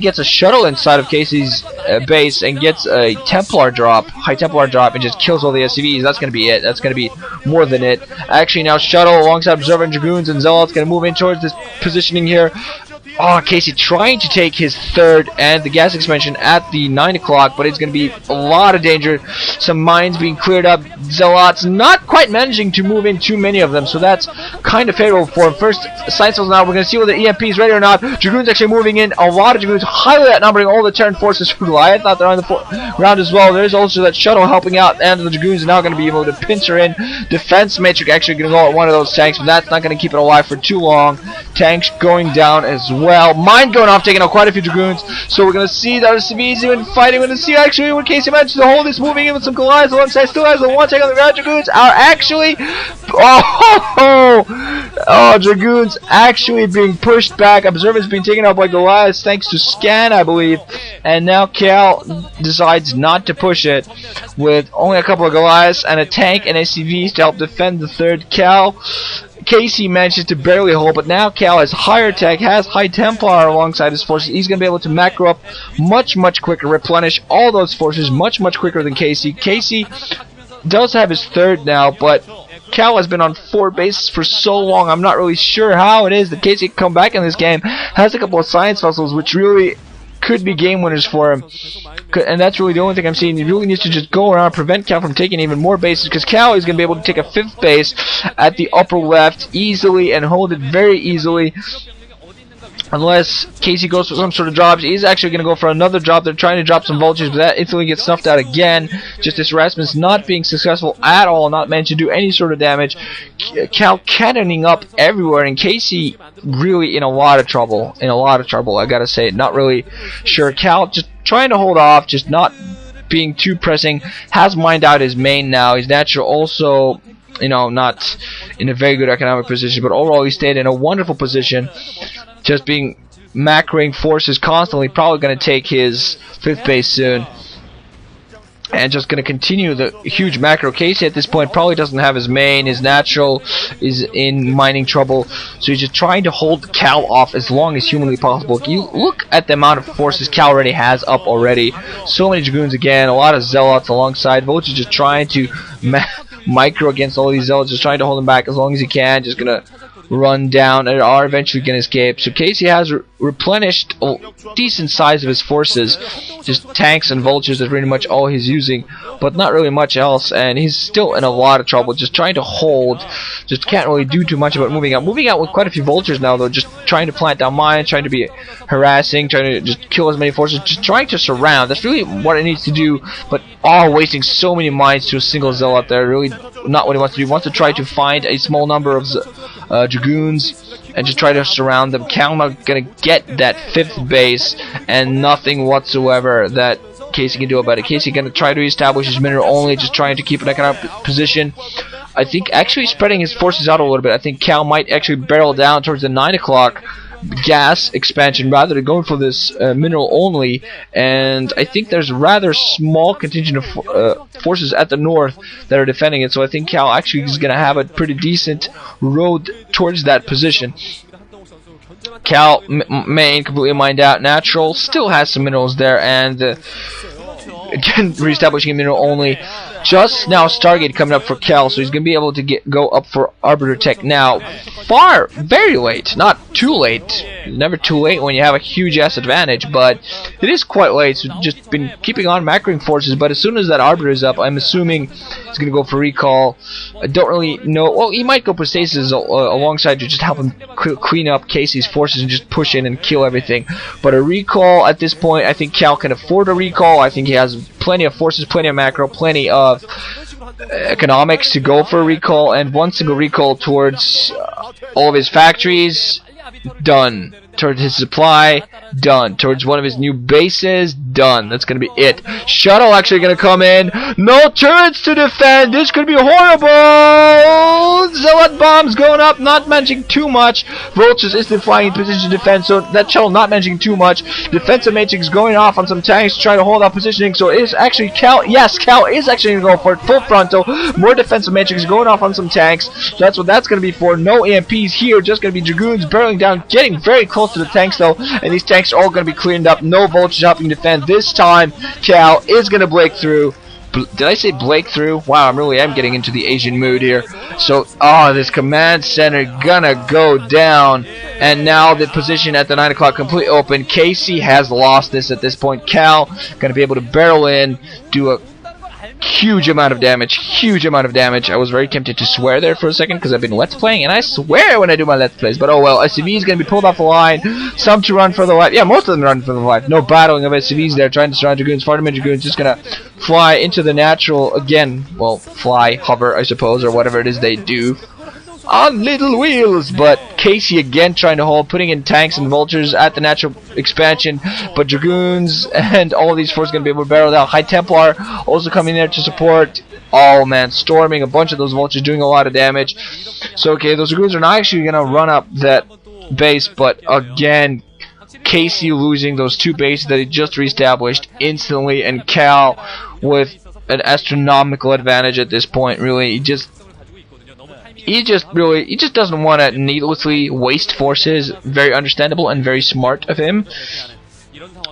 gets a shuttle inside of Casey's base and gets a Templar drop, high Templar drop, and just kills all the SCVs. That's going to be it. That's going to be more than it. Actually, now shuttle alongside Observer and Dragoons and Zealots going to move in towards this positioning here. Oh, Casey trying to take his third and the gas expansion at the 9 o'clock, but it's going to be a lot of danger. Some mines being cleared up. Zealots not quite managing to move in too many of them, so that's kind of favorable for him. First, science cells now. We're going to see whether EMP is ready or not. Dragoons actually moving in. A lot of Dragoons, highly outnumbering all the Terran forces for Goliath out there on the ground as well. There's also that shuttle helping out, and the Dragoons are now going to be able to pincer in. Defense Matrix actually going to go at one of those tanks, but that's not going to keep it alive for too long. Tanks going down as well. Mine going off, taking out quite a few Dragoons. So we're going to see that RCVs even fighting. We're going to see actually when Casey manages to hold this, moving in with some Goliaths alongside. Still has the one tank on the ground. Dragoons are actually... Dragoons actually being pushed back. Observers being taken out by Goliaths thanks to Scan, I believe. And now Cal decides not to push it with only a couple of Goliaths and a tank and SCVs to help defend the third. Casey manages to barely hold, but now Cal has higher tech, has high Templar alongside his forces. He's going to be able to macro up much quicker, replenish all those forces much quicker than Casey. Casey does have his third now, but Cal has been on 4 bases for so long, I'm not really sure how it is that Casey can come back in this game. Has a couple of science vessels, which really could be game winners for him. And that's really the only thing I'm seeing. He really needs to just go around and prevent Cal from taking even more bases, because Cal is going to be able to take a 5th base at the upper left easily and hold it very easily. Unless Casey goes for some sort of drops. He's actually going to go for another drop. They're trying to drop some vultures, but that instantly gets snuffed out again. Just this harassment's not being successful at all, not meant to do any sort of damage. Cal cannoning up everywhere, and Casey really in a lot of trouble. I gotta say. Not really sure. Cal just trying to hold off, just not being too pressing. Has mined out his main now. His natural also, not in a very good economic position, but overall he stayed in a wonderful position. Just being macroing forces constantly, probably going to take his 5th base soon. And just going to continue the huge macro. Casey at this point probably doesn't have his main. His natural is in mining trouble. So he's just trying to hold Cal off as long as humanly possible. You look at the amount of forces Cal already has up already. So many Dragoons again. A lot of Zealots alongside. Vultures just trying to micro against all these Zealots. Just trying to hold them back as long as he can. Just going to run down and are eventually going to escape. So Casey has replenished a decent size of his forces. Just tanks and vultures is pretty much all he's using, but not really much else, and he's still in a lot of trouble just trying to hold. Just can't really do too much about moving out with quite a few vultures now though, just trying to plant down mines, trying to be harassing, trying to just kill as many forces, just trying to surround. That's really what it needs to do, but wasting so many mines to a single Zealot there, really not what he wants to do. He wants to try to find a small number of Dragoons and just try to surround them. Cal not gonna get that 5th base, and nothing whatsoever that Casey can do about it. Casey gonna try to establish his mineral only, just trying to keep an economic position. I think actually spreading his forces out a little bit. I think Cal might actually barrel down towards the 9 o'clock gas expansion rather than going for this mineral only, and I think there's a rather small contingent of forces at the north that are defending it, so I think Cal actually is going to have a pretty decent road towards that position. Cal main completely mined out. Natural still has some minerals there, and again reestablishing a mineral only. Just now Stargate coming up for Cal, so he's going to be able to go up for Arbiter Tech now. Very late, not too late. Never too late when you have a huge ass advantage, but it is quite late, so just been keeping on macroing forces, but as soon as that Arbiter is up, I'm assuming he's going to go for recall. I don't really know. Well, he might go for stasis alongside to just help him clean up Casey's forces and just push in and kill everything. But a recall at this point, I think Cal can afford a recall. I think he has plenty of forces, plenty of macro, plenty of economics to go for a recall, and one single recall towards all of his factories, done. Towards his supply, done. Towards one of his new bases, done. That's going to be it. Shuttle actually going to come in. No turrets to defend. This could be horrible. Zealot bombs going up, not managing too much. Vultures is flying in position to defend, so that shuttle not managing too much. Defensive matrix going off on some tanks to try to hold out positioning, so it is actually Cal. Yes, Cal is actually going to go for it. Full frontal. More defensive matrix going off on some tanks. So that's what that's going to be for. No EMPs here, just going to be Dragoons barreling down, getting very close to the tanks though, and these tanks tanks are all going to be cleaned up. No vultures helping defend. This time, Cal is going to break through. Did I say break through? Wow, I am getting into the Asian mood here. So, this command center gonna go down. And now the position at the 9 o'clock completely open. Casey has lost this at this point. Cal gonna be able to barrel in, do a huge amount of damage. I was very tempted to swear there for a second because I've been let's playing, and I swear when I do my let's plays. But oh well, SCV is going to be pulled off the line. Some to run for the life. Yeah, most of them run for the life. No battling of SCVs there, trying to surround Dragoons. Fartman Dragoons just going to fly into the natural again. Well, fly, hover, I suppose, or whatever it is they do. On little wheels, but Casey again trying to hold, putting in tanks and vultures at the natural expansion, but Dragoons and all of these forces going to be able to barrel down. High Templar also coming there to support. Oh man, storming a bunch of those vultures, doing a lot of damage. So okay, those Dragoons are not actually going to run up that base, but again, Casey losing those 2 bases that he just reestablished instantly, and Cal with an astronomical advantage at this point. Really, he just doesn't want to needlessly waste forces. Very understandable and very smart of him.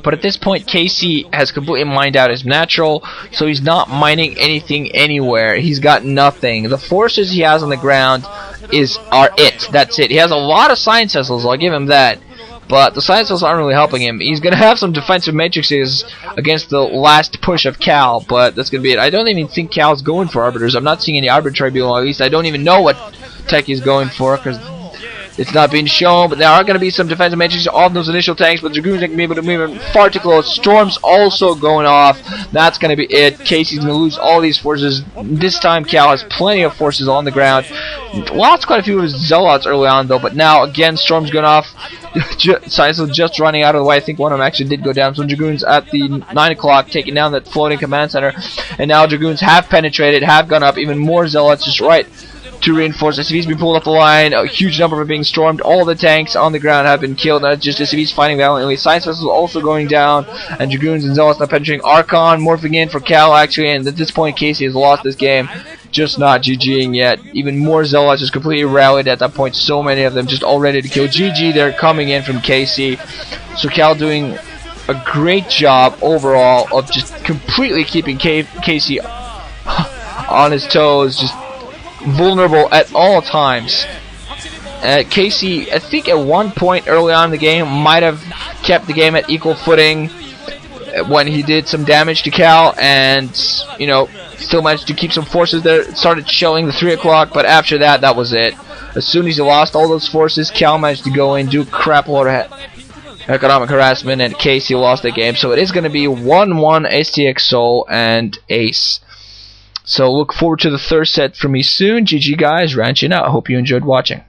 But at this point, Casey has completely mined out his natural, so he's not mining anything anywhere. He's got nothing. The forces he has on the ground are it. That's it. He has a lot of science vessels, I'll give him that. But the science vessels aren't really helping him. He's going to have some defensive matrices against the last push of Cal, but that's going to be it. I don't even think Cal's going for Arbiters. I'm not seeing any Arbiter Tribunal, at least. I don't even know what tech he's going for, because it's not being shown. But there are going to be some defensive matrices on those initial tanks, but Dragoons can be able to move far too close. Storm's also going off. That's going to be it. Casey's going to lose all these forces. This time, Cal has plenty of forces on the ground. Lost quite a few of his Zealots early on, though, but now, again, Storm's going off. Science was just running out of the way. I think one of them actually did go down. Some Dragoons at the 9 o'clock taking down that floating command center. And now Dragoons have penetrated, have gone up. Even more Zealots just right to reinforce. SCV's been pulled up the line. A huge number are being stormed. All the tanks on the ground have been killed. Not just SCV's fighting valiantly. Science vessels also going down. And Dragoons and Zealots now penetrating. Archon morphing in for Cal, actually. And at this point, Casey has lost this game. Just not GGing yet. Even more Zealots just completely rallied at that point. So many of them just all ready to kill. GG, they're coming in from Casey. So Cal doing a great job overall of just completely keeping Casey on his toes. Just vulnerable at all times. Casey, I think at one point early on in the game, might have kept the game at equal footing when he did some damage to Cal, and still managed to keep some forces there. It started showing the 3 o'clock, but after that, that was it. As soon as he lost all those forces, Cal managed to go in, do a crap load of economic harassment, and Casey lost the game. So it is going to be 1-1 STX Soul and Ace. So look forward to the third set from me soon. GG guys, ranching out. I hope you enjoyed watching.